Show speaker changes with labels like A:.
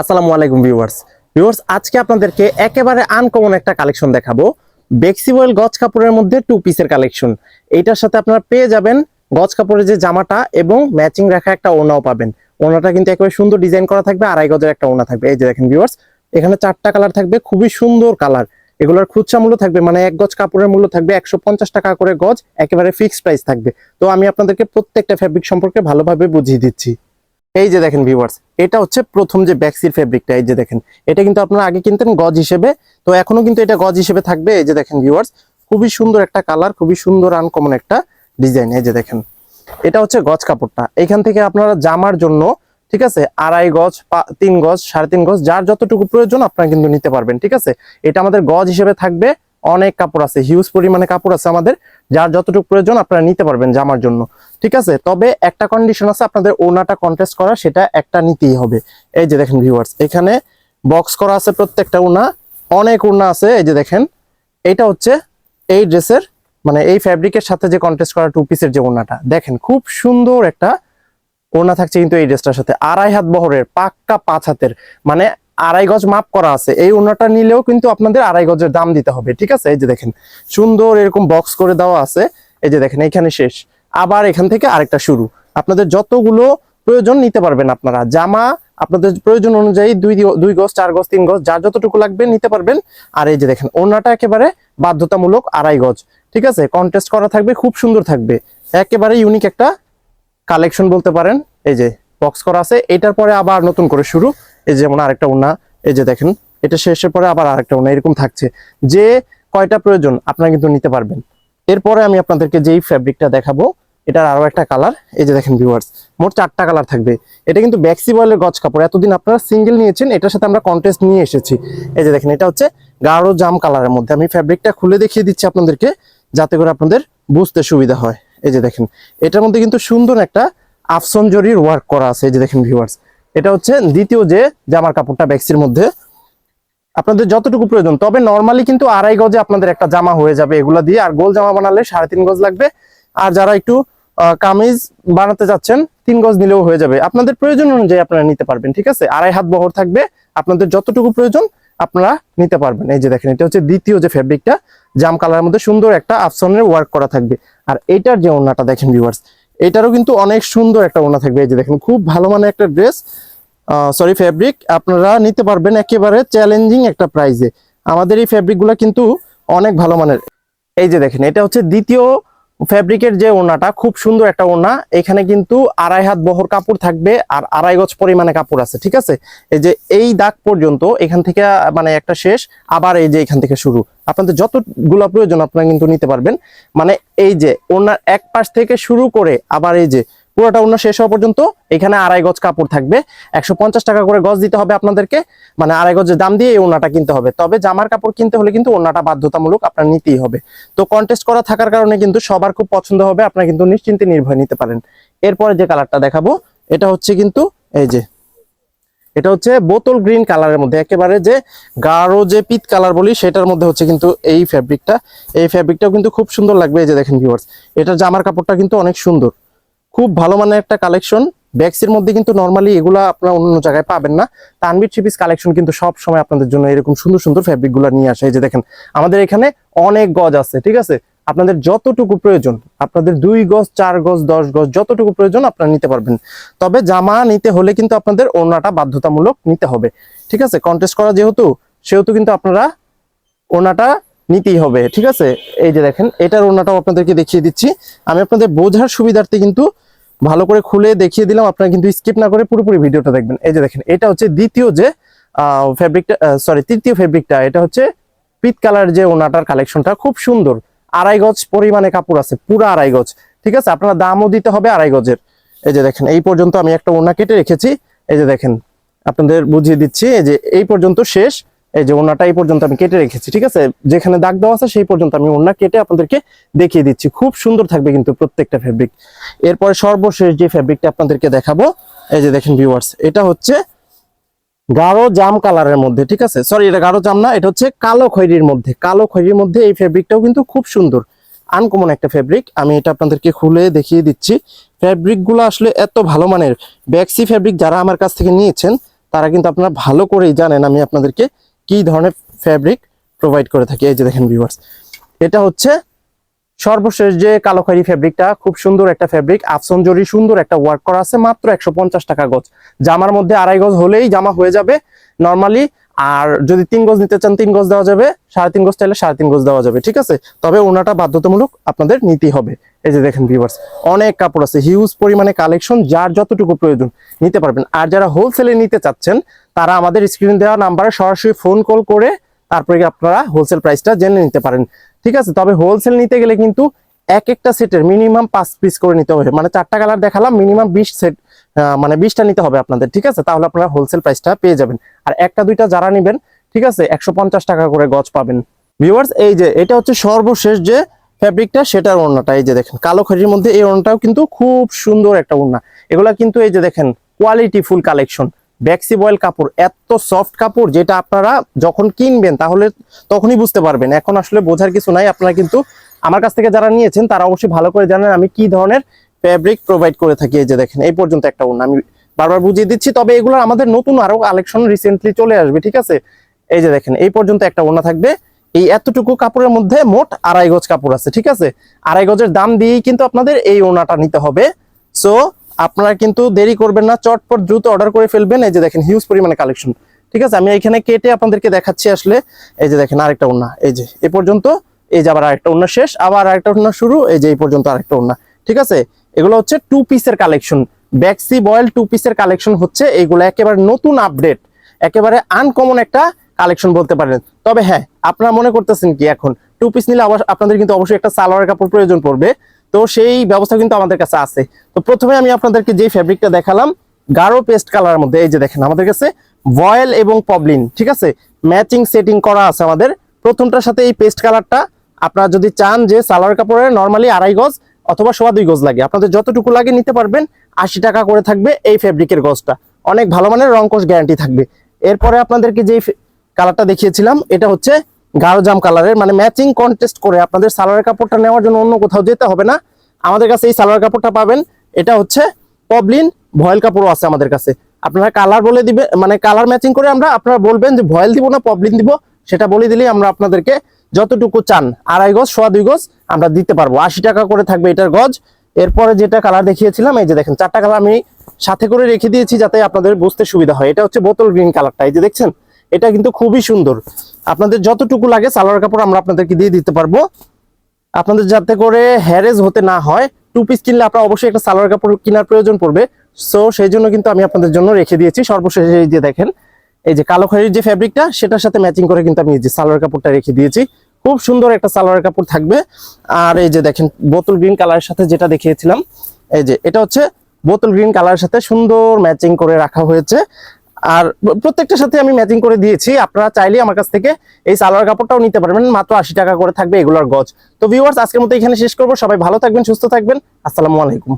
A: আসসালামু আলাইকুম ভিউয়ার্স আজকে আপনাদেরকে একেবারে আনকমন একটা কালেকশন দেখাবো। বেক্সিওয়েল গজ কাপড়ের মধ্যে টু পিসের কালেকশন। এইটার সাথে আপনারা পেয়ে যাবেন গজ কাপড়ের যে জামাটা এবং ম্যাচিং রাখা একটা ওড়নাও পাবেন। ওড়নাটা কিন্তু একেবারে সুন্দর ডিজাইন করা থাকবে, আড়াই গজের একটা ওড়না থাকবে। এই যে দেখেন ভিউয়ার্স, এখানে 4টা কালার থাকবে, খুবই সুন্দর কালার। এগুলোর খুচরা মূল্য থাকবে, মানে এক গজ কাপড়ের মূল্য থাকবে 150 টাকা করে গজ, একেবারে ফিক্সড প্রাইস থাকবে। তো আমি আপনাদেরকে প্রত্যেকটা ফ্যাব্রিক সম্পর্কে ভালোভাবে বুঝিয়ে দিচ্ছি। এই যে দেখেন ভিউয়ার্স, এটা হচ্ছে প্রথম যে ব্যাক্সির ফেব্রিকটা। এই যে দেখেন, এটা কিন্তু আপনারা আগে কিনতেন গজ হিসেবে, তো এখনো কিন্তু এটা গজ হিসেবে থাকবে। এই যে দেখেন ভিউয়ার্স, খুবই সুন্দর একটা কালার, খুবই সুন্দর আনকমন একটা ডিজাইন। এই যে দেখেন, এটা হচ্ছে গজ কাপড়টা। এখান থেকে আপনারা জামার জন্য, ঠিক আছে, আড়াই গজ, 3 গজ, 3.5 গজ, যার যতটুকু প্রয়োজন আপনারা কিন্তু নিতে পারবেন। ঠিক আছে, এটা আমাদের গজ হিসেবে থাকবে। অনেক কাপড় আছে, হিউজ পরিমাণে কাপড় আছে আমাদের, যার যতটুকু প্রয়োজন আপনারা নিতে পারবেন জামার জন্য। ঠিক আছে, তবে একটা কন্ডিশন আছে, আপনাদের ওড়নাটা কন্ট্রাস্ট করা, সেটা একটা নিতেই হবে। এই যে দেখেন ভিউয়ার্স, এখানে বক্স করা আছে প্রত্যেকটা ওড়না, অনেক ওড়না আছে। এই যে দেখেন, এটা হচ্ছে এই ড্রেসের, মানে এই ফ্যাব্রিকের সাথে যে কন্ট্রাস্ট করা টু পিসের যে ওড়নাটা, দেখেন খুব সুন্দর একটা ওড়না থাকছে কিন্তু এই ড্রেসটার সাথে। 2.5 হাত বহরের, পাক্কা 5 হাতের, মানে 2.5 গজ মাপ করা আছে। এই ওড়নাটা নিলেও কিন্তু আপনাদের 2.5 গজের দাম দিতে হবে। ঠিক আছে, এই যে দেখেন সুন্দর এরকম বক্স করে দেওয়া আছে। এই যে দেখেন, এখানে শেষ, আবার এখান থেকে আরেকটা শুরু। আপনাদের যতগুলো প্রয়োজন নিতে পারবেন আপনারা। জামা আপনাদের প্রয়োজন অনুযায়ী 2 গজ, 4 গজ, 3 গজ, যার যতটুকু লাগবে নিতে পারবেন। আর এই যে দেখেন, ওড়নাটা একেবারে বাধ্যতামূলক 2.5 গজ। ঠিক আছে, কন্ট্রাস্ট করা থাকবে, খুব সুন্দর থাকবে, একেবারে ইউনিক একটা কালেকশন বলতে পারেন। এই যে বক্স করা আছে, এটার পরে আবার নতুন করে শুরু। এই যে যেমন আরেকটা ওড়না, এই যে দেখেন, এটা শেষের পরে আবার আরেকটা ওড়না, এরকম থাকছে। যে কয়টা প্রয়োজন আপনারা কিন্তু নিতে পারবেন। এরপরে আমি আপনাদেরকে যেই ফ্যাব্রিকটা দেখাবো, এটার আরো একটা কালার। এই যে দেখেন ভিউয়ার্স, মোট 4টা কালার থাকবে। এটা কিন্তু বেক্সিওয়েলের গজ কাপড়, এতদিন আপনারা সিঙ্গেল নিয়েছেন, এটার সাথে আমরা কন্ট্রাস্ট নিয়ে এসেছি। এই যে দেখেন, এটা হচ্ছে গাঢ় জাম কালারের মধ্যে। আমি ফ্যাব্রিকটা খুলে দেখিয়ে দিচ্ছি আপনাদেরকে, যাতে করে আপনাদের বুঝতে সুবিধা হয়। এই যে দেখেন, এটার মধ্যে কিন্তু সুন্দর একটা আফসন জরির ওয়ার্ক করা আছে। এই যে দেখেন ভিউয়ার্স, এটা হচ্ছে দ্বিতীয় যে জামার কাপড়টা বেক্সির মধ্যে। আপনাদের যতটুকু প্রয়োজন, তবে নরমালি কিন্তু 2.5 গজে আপনাদের একটা জামা হয়ে যাবে এগুলা দিয়ে। আর গোল জামা বানালে 3.5 গজ লাগবে। আর যারা একটু কামিজ বানাতে যাচ্ছেন, 3 গজ নিলেও হয়ে যাবে। আপনাদের প্রয়োজন অনুযায়ী আপনারা নিতে পারবেন। ঠিক আছে, 2.5 হাত বহর থাকবে, আপনাদের যতটুকু প্রয়োজন আপনারা নিতে পারবেন। এই যে দেখেন, এটা হচ্ছে দ্বিতীয় যে ফেব্রিকটা, জাম কালারের মধ্যে সুন্দর একটা আফসনের ওয়ার্ক করা থাকবে। আর এইটার যে ওড়নাটা দেখেন ভিউয়ার্স, এটারও কিন্তু অনেক সুন্দর একটা ওড়না থাকবে। এই যে দেখেন, খুব ভালো মানের একটা ড্রেস, ফেব্রিক আপনারা নিতে পারবেন একেবারে চ্যালেঞ্জিং একটা প্রাইসে। আমাদের এই ফেব্রিকগুলো কিন্তু অনেক ভালো মানের। এই যে দেখেন, এটা হচ্ছে দ্বিতীয় ফেব্রিকের যে ওড়নাটা, খুব সুন্দর একটা ওড়না। এখানে কিন্তু 2.5 হাত বহর কাপড় থাকবে আর 2.5 গজ পরিমাণে কাপড় আছে। ঠিক আছে, এই যে এই দাগ পর্যন্ত, এখান থেকে মানে একটা শেষ, আবার এই যে এখান থেকে শুরু। আপনাদের যতগুলো প্রয়োজন আপনারা কিন্তু নিতে পারবেন। মানে এই যে ওড়নার এক পাশ থেকে শুরু করে আবার এই যে পুরোটা ওড়না শেষ হওয়া পর্যন্ত এখানে 2.5 গজ কাপড় থাকবে। 150 টাকা করে গজ দিতে হবে আপনাদেরকে, মানে 2.5 গজের দাম দিয়ে এই ওড়নাটা কিনতে হবে। তবে জামার কাপড় কিনতে হলে কিন্তু ওড়নাটা বাধ্যতামূলক আপনার নিতেই হবে। তো কন্টেস্ট করা থাকার কারণে কিন্তু সবার খুব পছন্দ হবে, আপনারা কিন্তু নিশ্চিন্তে নির্ভয় নিতে পারেন। এরপরে যে কালারটা দেখাবো, এটা হচ্ছে কিন্তু এই যে, এটা হচ্ছে বোতল গ্রিন কালারের মধ্যে, একেবারে যে গাঢ় যে পিত কালার বলি সেটার মধ্যে হচ্ছে কিন্তু এই ফ্যাব্রিকটা। এই ফ্যাব্রিকটাও কিন্তু খুব সুন্দর লাগবে। এই যে দেখেন ভিউয়ার্স, এটার জামার কাপড়টা কিন্তু অনেক সুন্দর, খুব ভালো মানের একটা কালেকশন। ব্যাক্সির মধ্যে কিন্তু নরমালি এগুলা আপনারা অন্য জায়গায় পাবেন না। তানভীর থ্রি পিস কালেকশন কিন্তু সব সময় আপনাদের জন্য এরকম সুন্দর সুন্দর ফ্যাব্রিক গুলা নিয়ে আসে। এই যে দেখেন, আমাদের এখানে অনেক গজ আছে। ঠিক আছে, আপনাদের যতটুকু প্রয়োজন, আপনাদের 2 গজ, 4 গজ, 10 গজ, যতটুকু প্রয়োজন আপনারা নিতে পারবেন। তবে জামা নিতে হলে কিন্তু আপনাদের ওড়নাটা বাধ্যতামূলক নিতে হবে। ঠিক আছে, কন্টেস্ট করা সেহেতু কিন্তু আপনারা ওড়নাটা নিতেই হবে। ঠিক আছে, এই যে দেখেন, এটার ওড়নাটাও আপনাদেরকে দেখিয়ে দিচ্ছি। আমি আপনাদের বোঝার সুবিধার্থে কিন্তু ভালো করে খুলে দেখিয়ে দিলাম, আপনারা কিন্তু স্কিপ না করে পুরোপুরি ভিডিওটা দেখবেন। এই যে দেখেন, এটা হচ্ছে দ্বিতীয় যে ফেব্রিকটা, তৃতীয় ফেব্রিকটা। এটা হচ্ছে পিট কালার যে ওড়নাটার কালেকশনটা, খুব সুন্দর। 2.5 গজ পরিমাণে কাপড় আছে, পুরো 2.5 গজ। ঠিক আছে, আপনারা দামও দিতে হবে 2.5 গজের। এই যে দেখেন, এই পর্যন্ত আমি একটা ওড়না কেটে রেখেছি। এই যে দেখেন, আপনাদের বুঝিয়ে দিচ্ছি, এই যে এই পর্যন্ত শেষ। এই যে ওড়নাটা এই পর্যন্ত আমি কেটে রেখেছি। ঠিক আছে, যেখানে দাগ দেওয়া আছে সেই পর্যন্ত আমি ওড়না কেটে আপনাদেরকে দেখিয়ে দিচ্ছি। খুব সুন্দর থাকবে কিন্তু প্রত্যেকটা ফেব্রিক। এরপরে সর্বশেষ যে ফেব্রিকটা আপনাদেরকে দেখাবো, এই যে দেখেন ভিউয়ার্স, এটা হচ্ছে গাঢ় জাম কালারের মধ্যে। ঠিক আছে, সরি, এটা গাঢ় জাম না, এটা হচ্ছে কালো খয়েরির মধ্যে। কালো খয়েরির মধ্যে এই ফেব্রিকটাও কিন্তু খুব সুন্দর, আনকমন একটা ফেব্রিক। আমি এটা আপনাদেরকে খুলে দেখিয়ে দিচ্ছি। ফেব্রিক গুলো আসলে এত ভালো মানের। ব্যাক্সি ফেব্রিক যারা আমার কাছ থেকে নিয়েছেন তারা কিন্তু আপনারা ভালো করেই জানেন আমি আপনাদেরকে কি ধরনের ফ্যাব্রিক প্রোভাইড করে থাকি। এই যে দেখেন ভিউয়ার্স, এটা হচ্ছে সর্বশেষ যে কালো খয়েরি ফেব্রিকটা, খুব সুন্দর একটা ফেব্রিক, আফসন জরি সুন্দর একটা ওয়ার্ক করা আছে, মাত্র 150 টাকা গজ। জামার মধ্যে 2.5 গজ হলেই জামা হয়ে যাবে নরমালি। আর যদি 3 গজ নিতে চান 3 গজ দেওয়া যাবে, 3.5 গজ চাইলে 3.5 গজ দেওয়া যাবে, ঠিক আছে। তবে ওনাটা বাধ্যতামূলক আপনাদের নিতেই হবে। এই যে দেখেন ভিউয়ার্স, অনেক কাপড় আছে, হিউজ পরিমাণে কালেকশন, যার যতটুকু প্রয়োজন নিতে পারবেন। আর যারা হোলসেলে নিতে চাচ্ছেন তারা আমাদের স্ক্রিনে দেওয়া নাম্বারে সরাসরি ফোন কল করে তারপরে আপনারা হোলসেল প্রাইসটা জেনে নিতে পারেন, ঠিক আছে। তবে হোলসেল নিতে গেলে কিন্তু এক একটা সেটের মিনিমাম 5 পিস করে নিতে হবে, মানে 4টা কালার দেখালাম, মিনিমাম 20 সেট, মানে 20টা নিতে হবে আপনাদের, ঠিক আছে। তাহলে আপনারা হোলসেল প্রাইসটা পেয়ে যাবেন। আর একটা দুইটা যারা নেবেন, ঠিক আছে, 150 টাকা করে গজ পাবেন। ভিউয়ার্স, এই যে এটা হচ্ছে সর্বশেষ যে ফ্যাব্রিকটা, সেটার ওড়নাটা। এই যে দেখেন কালো খয়েরির মধ্যে এই ওড়নাটাও কিন্তু খুব সুন্দর একটা ওড়না। এগুলা কিন্তু এই যে দেখেন কোয়ালিটি ফুল কালেকশন, ব্যাক্সি বয়েল কাপড়, এত সফট কাপড় যেটা আপনারা যখন কিনবেন তাহলে তখনই বুঝতে পারবেন। এখন আসলে বোঝার কিছু নাই, আপনারা কিন্তু আমার কাছ থেকে যারা নিয়েছেন তারা অবশ্যই ভালো করে জানেন আমি কি ধরনের ফ্যাব্রিক প্রোভাইড করে থাকি। এই যে দেখেন এই পর্যন্ত একটা ওড়না আমি বারবার বুঝিয়ে দিচ্ছি, তবে এগুলো আমাদের নতুন আরো কালেকশন রিসেন্টলি চলে আসবে, ঠিক আছে। এই যে দেখেন এই পর্যন্ত একটা ওড়না থাকবে। এই এতটুকু কাপড়ের মধ্যে মোট 2.5 গজ কাপড় আছে, ঠিক আছে। 2.5 গজের দাম দিয়েই কিন্তু আপনাদের এই ওড়নাটা নিতে হবে। সো আপনারা কিন্তু দেরি করবেন না, চটপট দ্রুত অর্ডার করে ফেলবেন। এই যে দেখেন হিউজ পরিমাণে কালেকশন, ঠিক আছে। আমি এখানে কেটে আপনাদেরকে দেখাচ্ছি আসলে। এই যে দেখেন আরেকটা ওড়না, এই যে এ পর্যন্ত, এই যে আবার আরেকটা ওড়না শেষ, আবার আরেকটা ওড়না শুরু, এই যে এই পর্যন্ত আরেকটা ওড়না, ঠিক আছে। এগুলো হচ্ছে 2 পিসের কালেকশন, ব্যাক্সি বয়েল 2 পিসের কালেকশন হচ্ছে এইগুলো, একেবারে নতুন আপডেট, একেবারে আনকমন একটা কালেকশন বলতে পারেন। তবে হ্যাঁ, আপনারা মনে করতেছেন কি এখন 2 পিস নিলে আবার আপনাদের কিন্তু অবশ্যই একটা সালোয়ার কাপড় প্রয়োজন পড়বে, তো সেই ব্যবস্থা কিন্তু আমাদের কাছে আছে। তো প্রথমে আমি আপনাদেরকে যে ফ্যাব্রিকটা দেখালাম গাঢ় পেস্ট কালারের মধ্যে, এই যে দেখেন আমাদের কাছে ভয়েল এবং পবলিন, ঠিক আছে, ম্যাচিং সেটিং করা আছে আমাদের। প্রথমটার সাথে এই পেস্ট কালারটা আপনারা যদি চান যে সালোয়ার কাপড়ের নরমালি 2.5 গজ অথবা 2.25 গজ লাগে, আপনাদের যতটুকু লাগে নিতে পারবেন। 80 টাকা করে থাকবে এই ফ্যাব্রিকের গজটা, অনেক ভালো মানের রং কোষ গ্যারান্টি থাকবে। এরপরে আপনাদেরকে যে কালারটা দেখিয়েছিলাম এটা হচ্ছে গাঢ় জাম কালারের, মানে ম্যাচিং কন্টেস্ট করে আপনাদের সালোয়ার কাপড়টা নেওয়ার জন্য অন্য কোথাও যেতে হবে না, আমাদের কাছে এই সালোয়ার কাপড়টা পাবেন। এটা হচ্ছে পবলিন ভয়েল কাপড়ও আছে আমাদের কাছে। আপনারা কালার বলে দিবে, মানে কালার ম্যাচিং করে আমরা, আপনারা বলবেন যে ভয়েল দিব না পবলিন দিব, সেটা বলে দিলেই আমরা আপনাদেরকে যতটুকু চান 2.5 গজ 2.25 গজ আমরা দিতে পারবো। 80 টাকা করে থাকবে এটার গজ। এরপরে যেটা কালার দেখিয়েছিলাম, এই যে দেখেন 4টা কালার আমি সাথে করে রেখে দিয়েছি যাতে আপনাদের বুঝতে সুবিধা হয়। এটা হচ্ছে বোতল গ্রিন কালারটা, এই যে দেখছেন, এটা কিন্তু খুবই সুন্দর। আপনাদের যতটুকু লাগে সালোয়ার কাপড় আমরা আপনাদেরকে দিয়ে দিতে পারবো, আপনাদের যাতে করে হ্যারেজ হতে না হয়। 2 পিস কিনলে আপনারা অবশ্যই একটা সালোয়ার কাপড় কেনার প্রয়োজন পড়বে, সো সেই জন্য কিন্তু আমি আপনাদের জন্য রেখে দিয়েছি। সর্বশেষ এই যে দেখেন এই যে কালো খয়েরির যে ফ্যাব্রিকটা সেটার সাথে ম্যাচিং করে কিন্তু আমি এই যে সালোয়ার কাপড়টা রেখে দিয়েছি, খুব সুন্দর একটা সালোয়ার কাপড় থাকবে। আর এই যে দেখেন বোতল গ্রিন কালারের সাথে যেটা দেখিয়েছিলাম, এই যে এটা হচ্ছে বোতল গ্রিন কালারের সাথে সুন্দর ম্যাচিং করে রাখা হয়েছে। আর প্রত্যেকটার সাথে আমি ম্যাচিং করে দিয়েছি, আপনারা চাইলে আমার কাছ থেকে এই সালোয়ার কাপড়টাও নিতে পারবেন, মাত্র 80 টাকা করে থাকবে এগুলোর গজ। তো ভিউয়ার্স, আজকের মতো এখানে শেষ করবো। সবাই ভালো থাকবেন, সুস্থ থাকবেন, আসসালামু আলাইকুম।